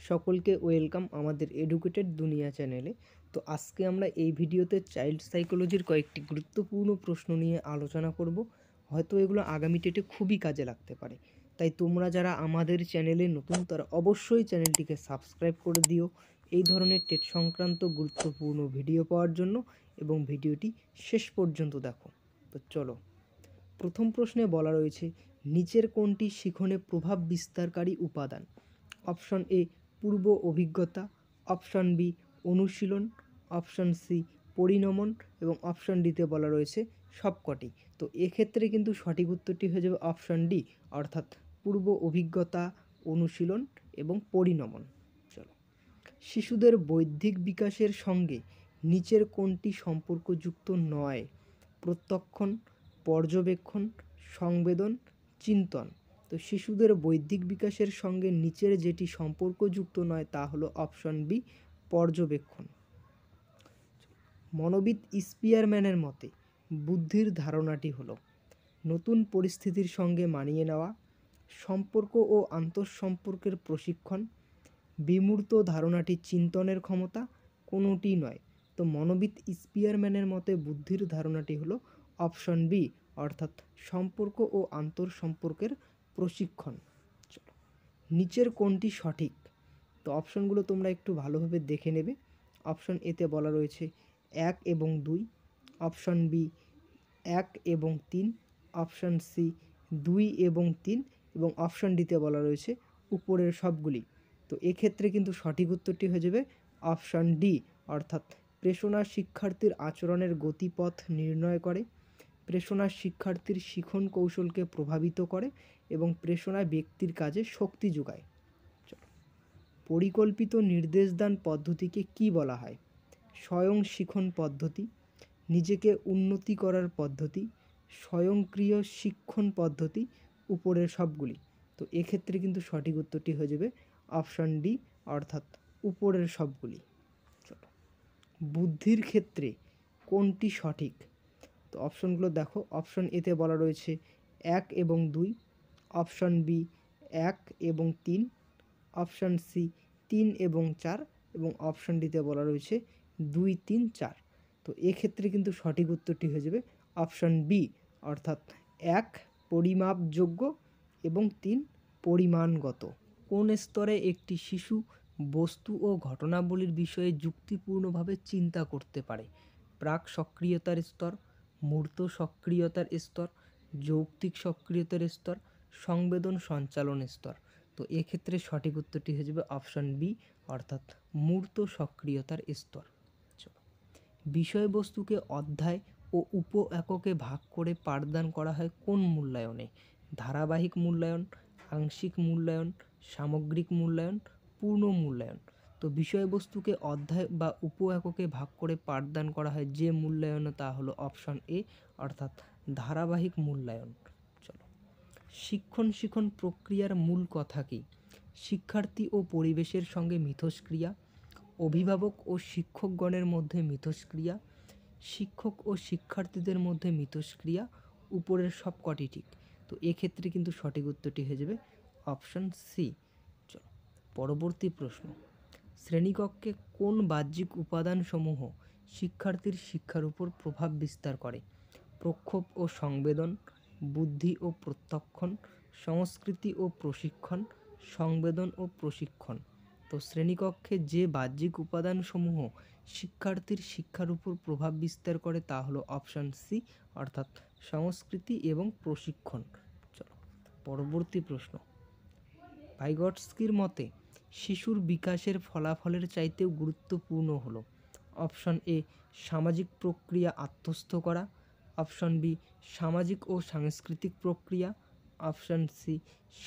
সকলকে ওয়েলকাম আমাদের এডুকেটেড দুনিয়া চ্যানেলে। তো আজকে আমরা এই ভিডিওতে চাইল্ড সাইকোলজির কয়েকটি গুরুত্বপূর্ণ প্রশ্ন নিয়ে আলোচনা করব। হয়তো এগুলো আগামী ডেটে খুবই কাজে লাগতে পারে, তাই তোমরা যারা আমাদের চ্যানেলে নতুন তারা অবশ্যই চ্যানেলটিকে সাবস্ক্রাইব করে দিও এই ধরনের টেট সংক্রান্ত গুরুত্বপূর্ণ ভিডিও পাওয়ার জন্য, এবং ভিডিওটি শেষ পর্যন্ত দেখো। তো চলো, প্রথম প্রশ্নে বলা রয়েছে নিচের কোনটি শিখনে প্রভাব বিস্তারকারী উপাদান? অপশন এ পূর্ব অভিজ্ঞতা, অপশন বি অনুশীলন, অপশন সি পরিণমন এবং অপশন ডিতে বলা রয়েছে সবকটি। তো এক্ষেত্রে কিন্তু সঠিক উত্তরটি হয়ে যাবে অপশন ডি, অর্থাৎ পূর্ব অভিজ্ঞতা, অনুশীলন এবং পরিণমন। চলো, শিশুদের বৌদ্ধিক বিকাশের সঙ্গে নিচের কোনটি সম্পর্কযুক্ত নয়? প্রত্যক্ষণ, পর্যবেক্ষণ, সংবেদন, চিন্তন। তো শিশুদের বৌদ্ধিক বিকাশের সঙ্গে নিচের যেটি সম্পর্কযুক্ত নয় তা হলো অপশন বি, পর্যবেক্ষণ। মনোবিদ স্পিয়ারম্যানের মতে বুদ্ধির ধারণাটি হলো নতুন পরিস্থিতির সঙ্গে মানিয়ে নেওয়া, সম্পর্ক ও আন্তঃসম্পর্কের প্রশিক্ষণ, বিমূর্ত ধারণাটি চিন্তনের ক্ষমতা, কোনোটি নয়। তো মনোবিদ স্পিয়ারম্যানের মতে বুদ্ধির ধারণাটি হলো অপশন বি, অর্থাৎ সম্পর্ক ও আন্তঃসম্পর্কের প্রশিক্ষণ। চলো, নিচের কোনটি সঠিক? তো অপশনগুলো তোমরা একটু ভালোভাবে দেখে নেবে। অপশন এতে বলা রয়েছে 1 এবং 2, অপশন বি 1 এবং 3, অপশন সি 2 এবং 3 এবং অপশন ডিতে বলা রয়েছে উপরের সবগুলি। তো এক্ষেত্রে কিন্তু সঠিক উত্তরটি হয়ে যাবে অপশন ডি, অর্থাৎ প্রেষণা শিক্ষার্থীর আচরণের গতিপথ নির্ণয় করে, প্রেষণা শিক্ষার্থীর শিখন কৌশলকে প্রভাবিত করে এবং প্রেষণা ব্যক্তির কাজে শক্তি যোগায়। পরিকল্পিত নির্দেশদান পদ্ধতিকে কি বলা হয়? স্বয়ং শিখন পদ্ধতি, নিজেকে উন্নতি করার পদ্ধতি, স্বয়ংক্রিয় শিক্ষণ পদ্ধতি, উপরের সবগুলি। তো এক্ষেত্রে কিন্তু সঠিক উত্তরটি হয়ে যাবে অপশন ডি, অর্থাৎ উপরের সবগুলি। চলো, বুদ্ধির ক্ষেত্রে কোনটি সঠিক? তো অপশনগুলো দেখো। অপশন এতে বলা রয়েছে 1 এবং 2, অপশন বি 1 এবং 3, অপশন সি 3 এবং 4 এবং অপশন ডিতে বলা রয়েছে 2, 3, 4। তো এক্ষেত্রে কিন্তু সঠিক উত্তরটি হয়ে যাবে অপশন বি, অর্থাৎ 1 পরিমাপযোগ্য এবং 3 পরিমাণগত। কোন স্তরে একটি শিশু বস্তু ও ঘটনাবলীর বিষয়ে যুক্তিপূর্ণভাবে চিন্তা করতে পারে? প্রাক সক্রিয়তার স্তর, মূর্ত সক্রিয়তার স্তর, যৌক্তিক সক্রিয়তার স্তর, সংবেদন সঞ্চালন স্তর। তো এক্ষেত্রে সঠিক উত্তরটি হয়ে যাবে অপশন বি, অর্থাৎ মূর্ত সক্রিয়তার স্তর। চলো, বিষয়বস্তুকে অধ্যায় ও উপ এককে ভাগ করে পাঠদান করা হয় কোন মূল্যায়নে? ধারাবাহিক মূল্যায়ন, আংশিক মূল্যায়ন, সামগ্রিক মূল্যায়ন, পূর্ণ মূল্যায়ন। তো বিষয়বস্তুকে অধ্যায় বা উপ এককে ভাগ করে পাঠদান করা হয় যে মূল্যায়নে তা হলো অপশন এ, অর্থাৎ ধারাবাহিক মূল্যায়ন। চলো, শিক্ষণ প্রক্রিয়ার মূল কথা কি? শিক্ষার্থী ও পরিবেশের সঙ্গে মিথস্ক্রিয়া, অভিভাবক ও শিক্ষকগণের মধ্যে মিথস্ক্রিয়া, শিক্ষক ও শিক্ষার্থীদের মধ্যে মিথস্ক্রিয়া, উপরের সবকটি ঠিক। তো এক্ষেত্রে কিন্তু সঠিক উত্তরটি হয়ে যাবে অপশন সি। চলো, পরবর্তী প্রশ্ন, শ্রেণীকক্ষে কোন বাহ্যিক উপাদানসমূহ শিক্ষার্থীর শিক্ষার উপর প্রভাব বিস্তার করে? প্রক্ষোভ ও সংবেদন, বুদ্ধি ও প্রত্যক্ষণ, সংস্কৃতি ও প্রশিক্ষণ, সংবেদন ও প্রশিক্ষণ। তো শ্রেণীকক্ষে যে বাহ্যিক উপাদানসমূহ শিক্ষার্থীর শিক্ষার উপর প্রভাব বিস্তার করে তা হলো অপশন সি, অর্থাৎ সংস্কৃতি এবং প্রশিক্ষণ। চলো, পরবর্তী প্রশ্ন, ভাইগটস্কির মতে শিশুর বিকাশের ফলাফলের চাইতেও গুরুত্বপূর্ণ হলো অপশন এ সামাজিক প্রক্রিয়া আত্মস্থ করা, অপশন বি সামাজিক ও সাংস্কৃতিক প্রক্রিয়া, অপশন সি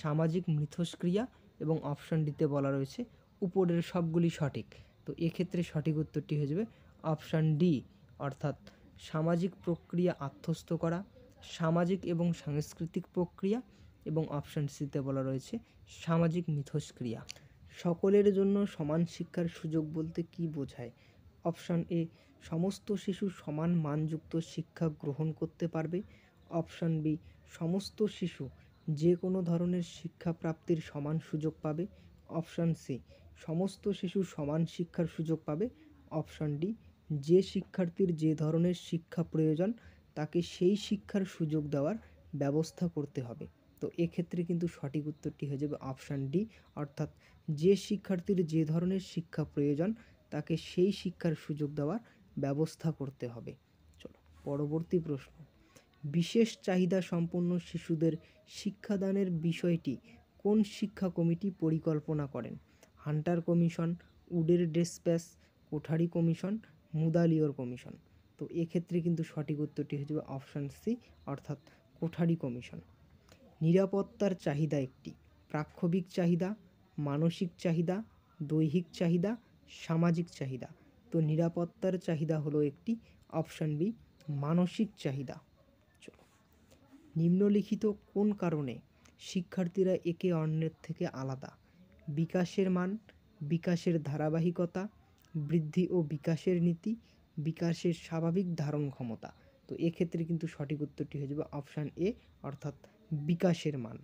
সামাজিক মিথস্ক্রিয়া এবং অপশন ডিতে বলা রয়েছে উপরের সবগুলি সঠিক। তো এক্ষেত্রে সঠিক উত্তরটি হয়ে যাবে অপশন ডি, অর্থাৎ সামাজিক প্রক্রিয়া আত্মস্থ করা, সামাজিক এবং সাংস্কৃতিক প্রক্রিয়া এবং অপশন সিতে বলা রয়েছে সামাজিক মিথস্ক্রিয়া। সকলের জন্য সমান শিক্ষার সুযোগ বলতে কি বোঝায়? অপশন এ সমস্ত শিশু সমান মানযুক্ত শিক্ষা গ্রহণ করতে পারবে, অপশন বি সমস্ত শিশু যে কোনো ধরনের শিক্ষা প্রাপ্তির সমান সুযোগ পাবে, অপশন সি সমস্ত শিশু সমান শিক্ষার সুযোগ পাবে। অপশন ডি, যে শিক্ষার্থীর যে ধরনের শিক্ষা প্রয়োজন তাকে সেই শিক্ষার সুযোগ দেওয়ার ব্যবস্থা করতে হবে। তো এক্ষেত্রে কিন্তু সঠিক উত্তরটি হয়ে যাবে অপশান ডি, অর্থাৎ যে শিক্ষার্থীর যে ধরনের শিক্ষা প্রয়োজন তাকে সেই শিক্ষার সুযোগ দেওয়ার ব্যবস্থা করতে হবে। চলো পরবর্তী প্রশ্ন, বিশেষ চাহিদা সম্পন্ন শিশুদের শিক্ষাদানের বিষয়টি কোন শিক্ষা কমিটি পরিকল্পনা করেন? হান্টার কমিশন, উডের despatch, Kothari commission, Mudaliar commission. তো এক্ষেত্রে কিন্তু সঠিক উত্তরটি হয়ে যাবে অপশান সি, অর্থাৎ কোঠারি কমিশন। নিরাপত্তার চাহিদা একটি প্রাক্ষবিক চাহিদা, মানসিক চাহিদা, দৈহিক চাহিদা, সামাজিক চাহিদা। তো নিরাপত্তার চাহিদা হলো একটি, অপশান বি, মানসিক চাহিদা। চলো, নিম্নলিখিত কোন কারণে শিক্ষার্থীরা একে অন্যের থেকে আলাদা? বিকাশের মান, বিকাশের ধারাবাহিকতা, বৃদ্ধি ও বিকাশের নীতি, বিকাশের স্বাভাবিক ধারণ ক্ষমতা। তো এক্ষেত্রে কিন্তু সঠিক উত্তরটি হয়ে যাবে অপশান এ, অর্থাৎ বিকাশের মান।